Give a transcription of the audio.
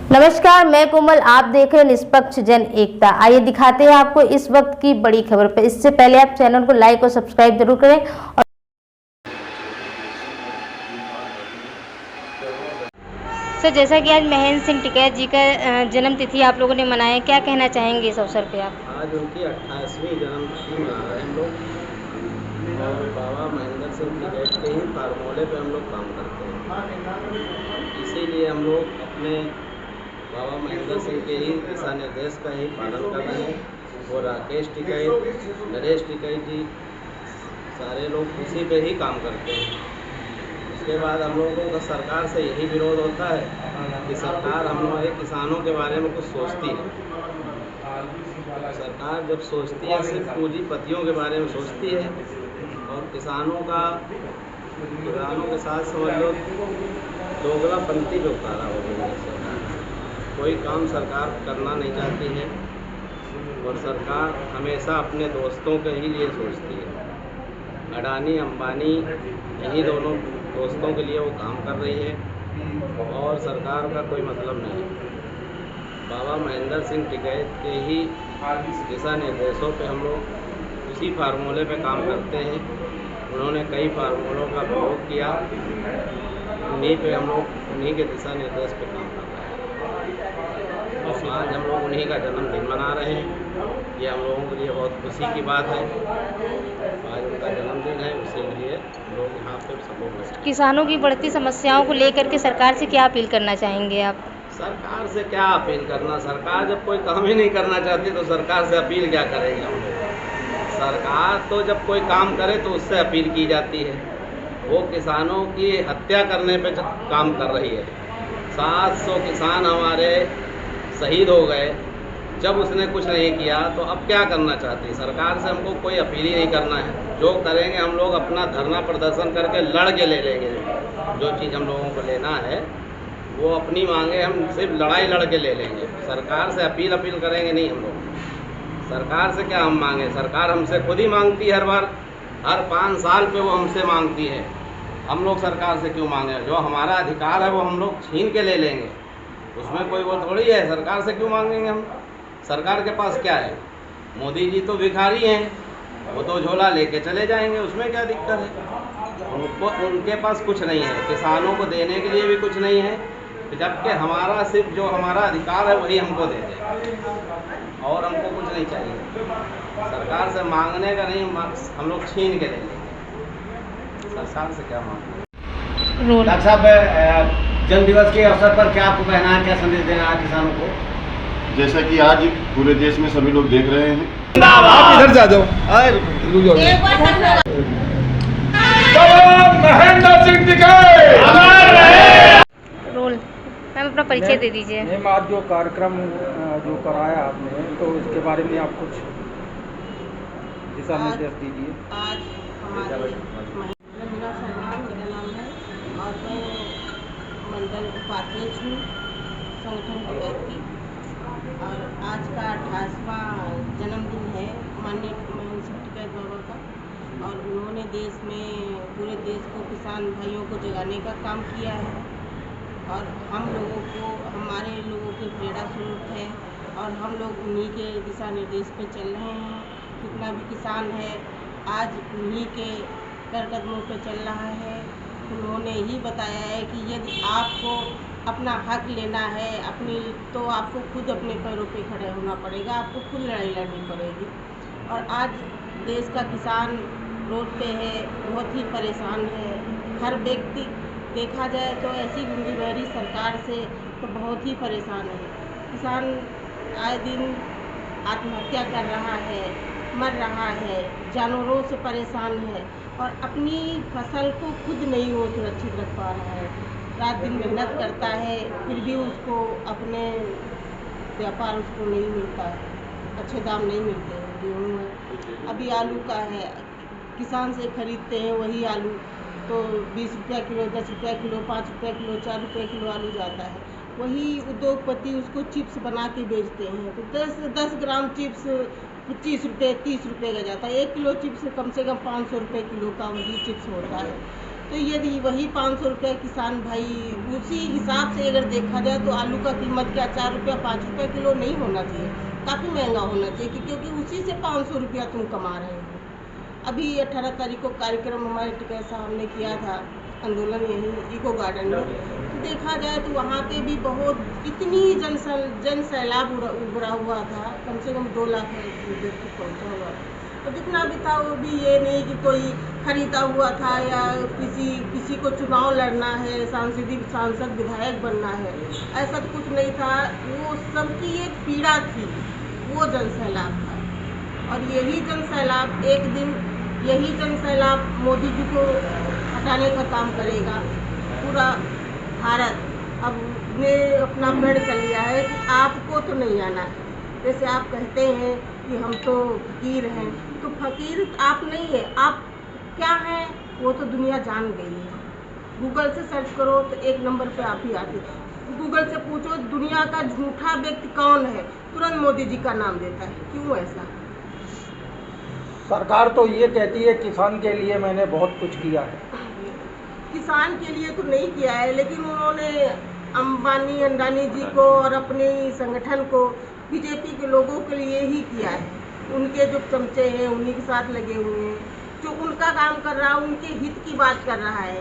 नमस्कार, मैं कोमल, आप देख रहे हैं निष्पक्ष जन एकता। आइए दिखाते हैं आपको इस वक्त की बड़ी खबर पर। इससे पहले आप चैनल को लाइक और सब्सक्राइब जरूर करें। और सर, जैसा कि आज महेंद्र सिंह टिकैत जी का जन्म तिथि आप लोगों ने मनाया, क्या कहना चाहेंगे इस अवसर पे आप? आज उनकी 28वीं जन्मतिथि मना रहे हैं हम लोग और बाबा महेंद्र सिंह टिकैत के ही फार्मूले पे हम लोग काम करते हैं। इसीलिए हम लोग अपने बाबा महेंद्र सिंह के ही दिशा निर्देश का ही पालन कर रहे हैं। वो राकेश टिकैत, नरेश टिकैत जी, सारे लोग उसी पे ही काम करते हैं। उसके बाद हम लोगों का सरकार से यही विरोध होता है कि सरकार हम लोग किसानों के बारे में कुछ सोचती है। सरकार जब सोचती है सिर्फ पूंजीपतियों के बारे में सोचती है और किसानों के साथ समझ लो दोगलापंथी पे उतारा हो गया है सरकार। कोई काम सरकार करना नहीं चाहती है और सरकार हमेशा अपने दोस्तों के ही लिए सोचती है। अडानी अंबानी यही दोनों दोस्तों के लिए वो काम कर रही है और सरकार का कोई मतलब नहीं है। बाबा महेंद्र सिंह टिकैत के ही दिशा निर्देशों पे हम लोग उसी फार्मूले पे काम करते हैं। उन्होंने कई फार्मूलों का प्रयोग किया, उन्हीं पे हम लोग उन्हीं के दिशा निर्देश पे काम कर रहे हैं। और आज हम लोग उन्हीं का जन्मदिन मना रहे हैं। ये हम लोगों के लिए बहुत खुशी की बात है। आज उनका जन्मदिन है, इसीलिए लोग यहाँ पे सपोर्ट करते हैं। किसानों की बढ़ती समस्याओं को लेकर के सरकार से क्या अपील करना चाहेंगे आप? सरकार से क्या अपील करना, सरकार जब कोई काम ही नहीं करना चाहती तो सरकार से अपील क्या करेंगे हम लोग। सरकार तो जब कोई काम करे तो उससे अपील की जाती है। वो किसानों की हत्या करने पे काम कर रही है। 700 किसान हमारे शहीद हो गए जब उसने कुछ नहीं किया, तो अब क्या करना चाहती है सरकार से? हमको कोई अपील ही नहीं करना है। जो करेंगे हम लोग अपना धरना प्रदर्शन करके लड़ के ले लेंगे। जो चीज़ हम लोगों को लेना है वो अपनी मांगे हम सिर्फ लड़ाई लड़ के ले लेंगे। सरकार से अपील करेंगे नहीं हम लोग। सरकार से क्या हम मांगे? सरकार हमसे खुद ही मांगती है हर बार, हर 5 साल पे वो हमसे मांगती है। हम लोग सरकार से क्यों मांगे? जो हमारा अधिकार है वो हम लोग छीन के ले लेंगे, उसमें कोई वो थोड़ी है। सरकार से क्यों मांगेंगे हम? सरकार के पास क्या है? मोदी जी तो भिखारी हैं, वो तो झोला लेके चले जाएंगे, उसमें क्या दिक्कत है? उनके पास कुछ नहीं है, किसानों को देने के लिए भी कुछ नहीं है, जबकि हमारा सिर्फ जो हमारा अधिकार है वही हमको दे दें और हमको कुछ नहीं चाहिए। सरकार से मांगने का नहीं, हम लोग छीन के ले लेंगे। सरकार से क्या मांगना। डॉक्टर साहब, जन्म दिवस के अवसर पर क्या आपको कहना है, क्या संदेश देना है किसानों को? जैसा कि आज पूरे देश में सभी लोग देख रहे हैं, आप इधर से आ जाओ। महेंद्र सिंह टिकैत रोल मैम, अपना परिचय दे दीजिए। मैम, आज जो कार्यक्रम जो कराया आपने, तो इसके बारे में आप कुछ दिशा निर्देश दीजिए। आज हमारे मेरा सरनाम मेरा नाम है और मैं मंडल उपाध्यक्ष हूँ संगठन टिकैत की। और आज का 28वां जन्मदिन है माननीय महेंद्र सिंह टिकैत बाबा का। और उन्होंने देश में पूरे देश को किसान भाइयों को जगाने का काम किया है और हम लोगों को, हमारे लोगों की प्रेरणा स्रोत है और हम लोग उन्हीं के दिशा निर्देश पे चल रहे हैं। जितना भी किसान है आज उन्हीं के कदमों पे चल रहा है। उन्होंने ही बताया है कि यदि आपको अपना हक लेना है तो आपको खुद अपने पैरों पे खड़े होना पड़ेगा, आपको खुद लड़ाई लड़नी पड़ेगी। और आज देश का किसान रोड पे है, बहुत ही परेशान है। हर व्यक्ति देखा जाए तो ऐसी गुंगी बहरी सरकार से तो बहुत ही परेशान है। किसान आए दिन आत्महत्या कर रहा है, मर रहा है, जानवरों से परेशान है और अपनी फसल को खुद नहीं वो सुरक्षित रख पा रहा है। रात दिन मेहनत करता है, फिर भी उसको अपने व्यापार उसको नहीं मिलता है, अच्छे दाम नहीं मिलते हैं। गेहूँ है, अभी आलू का है, किसान से खरीदते हैं वही आलू तो 20 रुपया किलो, 10 रुपया किलो, 5 रुपया किलो, 4 रुपये किलो आलू जाता है। वही उद्योगपति उसको चिप्स बना के बेचते हैं तो 10 ग्राम चिप्स 25 रुपये 30 रुपये का जाता है। 1 किलो चिप्स कम से कम 500 रुपये किलो का वही चिप्स होता है। तो यदि वही 500 रुपये किसान भाई, उसी हिसाब से अगर देखा जाए तो आलू का कीमत क्या 4 रुपया 5 रुपये किलो नहीं होना चाहिए, काफ़ी महंगा होना चाहिए, क्योंकि उसी से 500 रुपया तुम कमा रहे हो। अभी 18 तारीख को कार्यक्रम हमारे टिकैत साहब ने किया था, आंदोलन यही इको गार्डन में, तो देखा जाए तो वहाँ पे भी बहुत इतनी जन सैलाब उभरा हुआ था, कम से कम 2 लाख व्यक्ति पहुँचा हुआ था। और जितना भी था वो भी ये नहीं कि कोई खरीदा हुआ था या किसी को चुनाव लड़ना है, सांसद विधायक बनना है, ऐसा तो कुछ नहीं था। वो सबकी एक पीड़ा थी, वो जन सैलाब था। और यही जन सैलाब एक दिन, यही जन सैलाब मोदी जी को हटाने का काम करेगा। पूरा भारत अब ने अपना प्रण कर लिया है कि आपको तो नहीं आना है। जैसे आप कहते हैं कि हम तो फकीर हैं, तो फकीर आप नहीं है, आप क्या हैं वो तो दुनिया जान गई है। गूगल से सर्च करो तो 1 नंबर पे आप ही आते हैं। गूगल से पूछो दुनिया का झूठा व्यक्ति कौन है, तुरंत मोदी जी का नाम देता है। क्यों ऐसा? सरकार तो ये कहती है किसान के लिए मैंने बहुत कुछ किया है। किसान के लिए तो नहीं किया है, लेकिन उन्होंने अंबानी अंडानी जी को और अपने संगठन को बीजेपी के लोगों के लिए ही किया है। उनके जो चमचे हैं उन्हीं के साथ लगे हुए हैं, जो उनका काम कर रहा है, उनके हित की बात कर रहा है।